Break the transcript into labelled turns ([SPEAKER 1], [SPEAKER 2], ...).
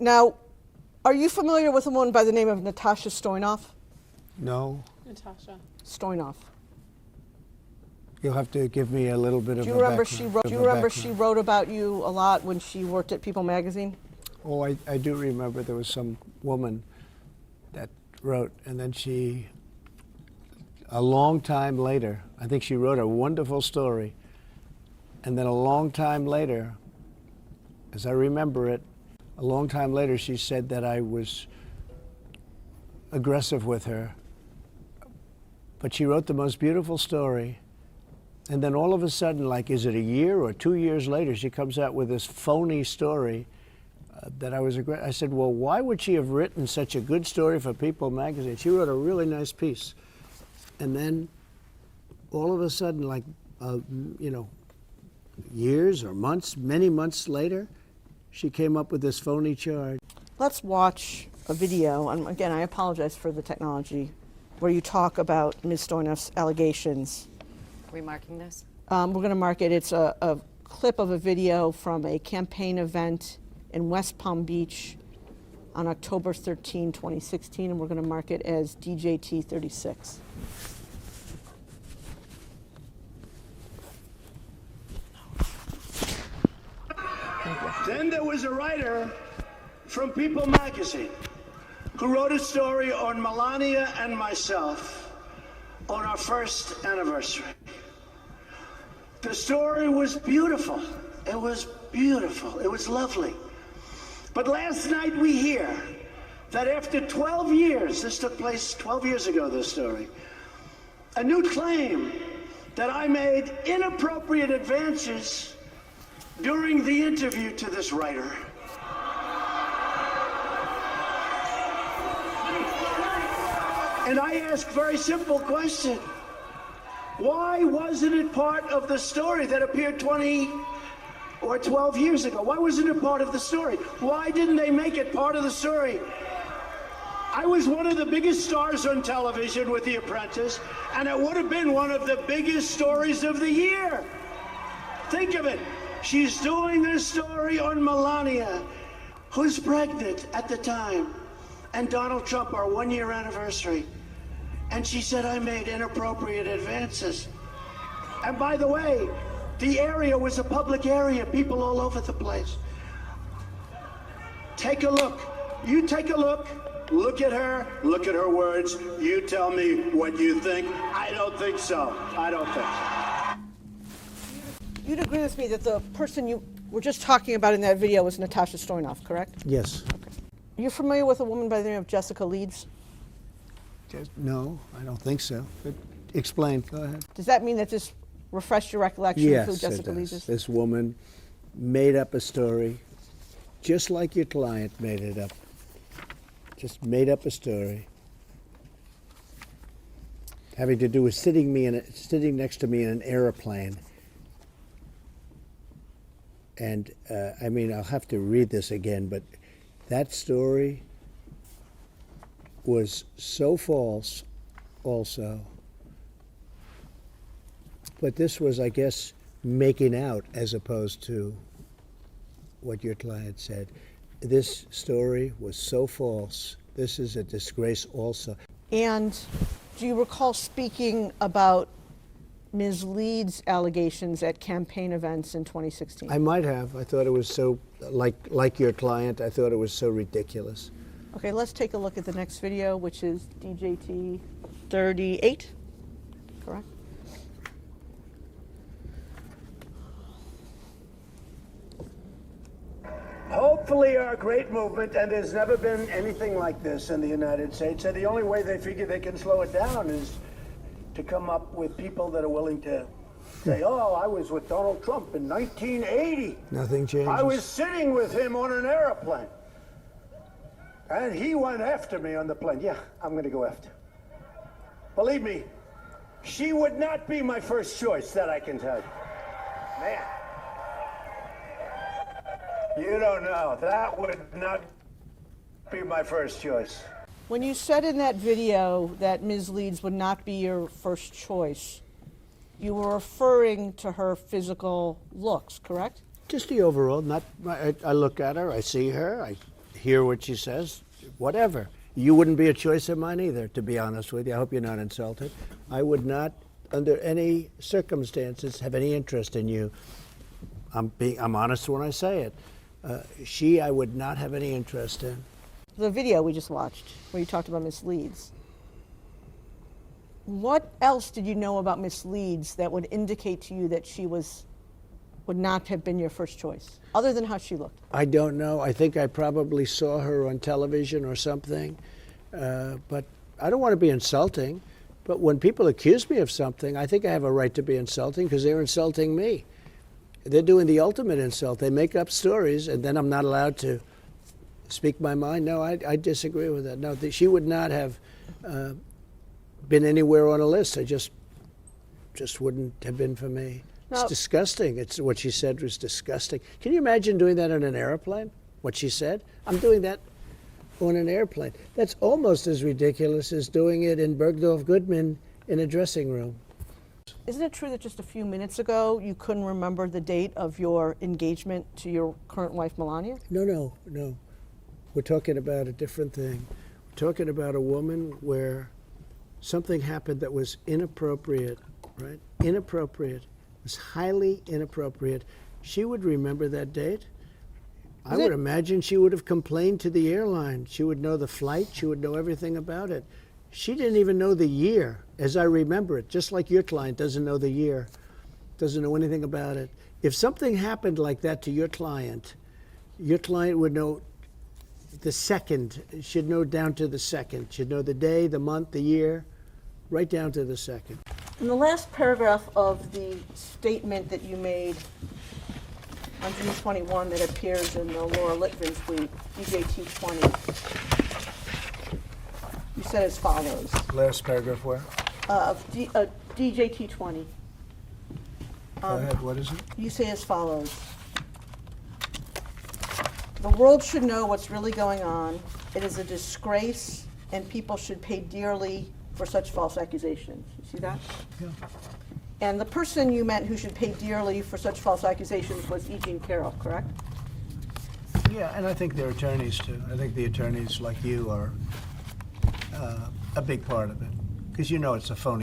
[SPEAKER 1] Now, are you familiar with a woman by the name of Natasha Stoynoff?
[SPEAKER 2] No.
[SPEAKER 3] Natasha.
[SPEAKER 1] Stoynoff.
[SPEAKER 2] You'll have to give me a little bit of
[SPEAKER 1] Do you
[SPEAKER 2] a
[SPEAKER 1] remember
[SPEAKER 2] background.
[SPEAKER 1] she wrote? She wrote about you a lot when she worked at People magazine?
[SPEAKER 2] Oh, I do remember there was some woman that wrote, and then she, a long time later, I think she wrote a wonderful story, and then a long time later, as I remember it, a long time later she said that I was aggressive with her, but she wrote the most beautiful story. And then all of a sudden, like, is it a year or 2 years later, she comes out with this phony story that I was aggressive. I said, well, why would she have written such a good story for People magazine? She wrote a really nice piece. And then all of a sudden, like, years or months, many months later, she came up with this phony charge.
[SPEAKER 1] Let's watch a video, and again, I apologize for the technology, where you talk about Ms. Stoynoff's allegations.
[SPEAKER 4] Are we marking this?
[SPEAKER 1] We're going to mark it. It's a clip of a video from a campaign event in West Palm Beach on October 13, 2016, and we're going to mark it as DJT 36.
[SPEAKER 5] Then there was a writer from People magazine who wrote a story on Melania and myself on our first anniversary. The story was beautiful. It was beautiful. It was lovely. But last night we hear that after 12 years, this took place 12 years ago, this story, a new claim that I made inappropriate advances during the interview to this writer. And I ask a very simple question. Why wasn't it part of the story that appeared 20 or 12 years ago? Why wasn't it part of the story? Why didn't they make it part of the story? I was one of the biggest stars on television with The Apprentice, and it would have been one of the biggest stories of the year. Think of it. She's doing a story on Melania, who's pregnant at the time, and Donald Trump, our one-year anniversary. And she said I made inappropriate advances. And by the way, the area was a public area, people all over the place. Take a look. You take a look. Look at her words. You tell me what you think. I don't think so. I don't think so.
[SPEAKER 1] You'd agree with me that the person you were just talking about in that video was Natasha Stoynoff, correct?
[SPEAKER 2] Yes.
[SPEAKER 1] Okay. Are you familiar with a woman by the name of Jessica Leeds?
[SPEAKER 2] No, I don't think so. But explain. Go ahead.
[SPEAKER 1] Does that mean that this refreshed your recollection of who
[SPEAKER 2] Yes,
[SPEAKER 1] Jessica
[SPEAKER 2] it
[SPEAKER 1] Leeds
[SPEAKER 2] does.
[SPEAKER 1] is?
[SPEAKER 2] This woman made up a story, just like your client made it up. Just made up a story, having to do with sitting next to me in an airplane. And I mean, I'll have to read this again, but that story was so false also. But this was, I guess, making out as opposed to what your client said. This story was so false. This is a disgrace also.
[SPEAKER 1] And do you recall speaking about Ms. Leeds' allegations at campaign events in 2016?
[SPEAKER 2] I might have. I thought it was so, like your client, I thought it was so ridiculous.
[SPEAKER 1] Okay, let's take a look at the next video, which is DJT 38, correct?
[SPEAKER 5] Hopefully our great movement, and there's never been anything like this in the United States, and the only way they figure they can slow it down is to come up with people that are willing to say, oh, I was with Donald Trump in 1980.
[SPEAKER 2] Nothing changes.
[SPEAKER 5] I was sitting with him on an airplane. And he went after me on the plane. Yeah, I'm going to go after. Believe me, she would not be my first choice, that I can tell you. Man. You don't know. That would not be my first choice.
[SPEAKER 1] When you said in that video that Ms. Leeds would not be your first choice, you were referring to her physical looks, correct?
[SPEAKER 2] Just the overall. Not. I look at her. I see her. I hear what she says, whatever. You wouldn't be a choice of mine either, to be honest with you. I hope you're not insulted. I would not, under any circumstances, have any interest in you. I'm honest when I say it. I would not have any interest in.
[SPEAKER 1] The video we just watched, where you talked about Miss Leeds. What else did you know about Miss Leeds that would indicate to you that she would not have been your first choice, other than how she looked?
[SPEAKER 2] I don't know. I think I probably saw her on television or something. But I don't want to be insulting. But when people accuse me of something, I think I have a right to be insulting because they're insulting me. They're doing the ultimate insult. They make up stories, and then I'm not allowed to speak my mind. No, I disagree with that. No, she would not have been anywhere on a list. I just wouldn't have been for me.
[SPEAKER 1] No.
[SPEAKER 2] It's disgusting. It's what she said was disgusting. Can you imagine doing that on an airplane? What she said? I'm doing that on an airplane. That's almost as ridiculous as doing it in Bergdorf Goodman in a dressing room.
[SPEAKER 1] Isn't it true that just a few minutes ago you couldn't remember the date of your engagement to your current wife, Melania?
[SPEAKER 2] No. We're talking about a different thing. We're talking about a woman where something happened that was inappropriate, right? Inappropriate. It was highly inappropriate. She would remember that date. I would imagine she would have complained to the airline. She would know the flight. She would know everything about it. She didn't even know the year, as I remember it, just like your client doesn't know the year, doesn't know anything about it. If something happened like that to your client would know the second, should know down to the second, should know the day, the month, the year, right down to the second.
[SPEAKER 1] In the last paragraph of the statement that you made on June 21 that appears in the Laura Litvin tweet, DJT 20, you said as follows.
[SPEAKER 2] Last paragraph where?
[SPEAKER 1] DJT 20.
[SPEAKER 2] Go ahead, what is it?
[SPEAKER 1] You say as follows. The world should know what's really going on. It is a disgrace, and people should pay dearly for such false accusations. You see that?
[SPEAKER 2] Yeah.
[SPEAKER 1] And the person you meant who should pay dearly for such false accusations was E. Jean Carroll, correct?
[SPEAKER 2] Yeah, and I think their attorneys too. I think the attorneys like you are a big part of it, because you know it's a phony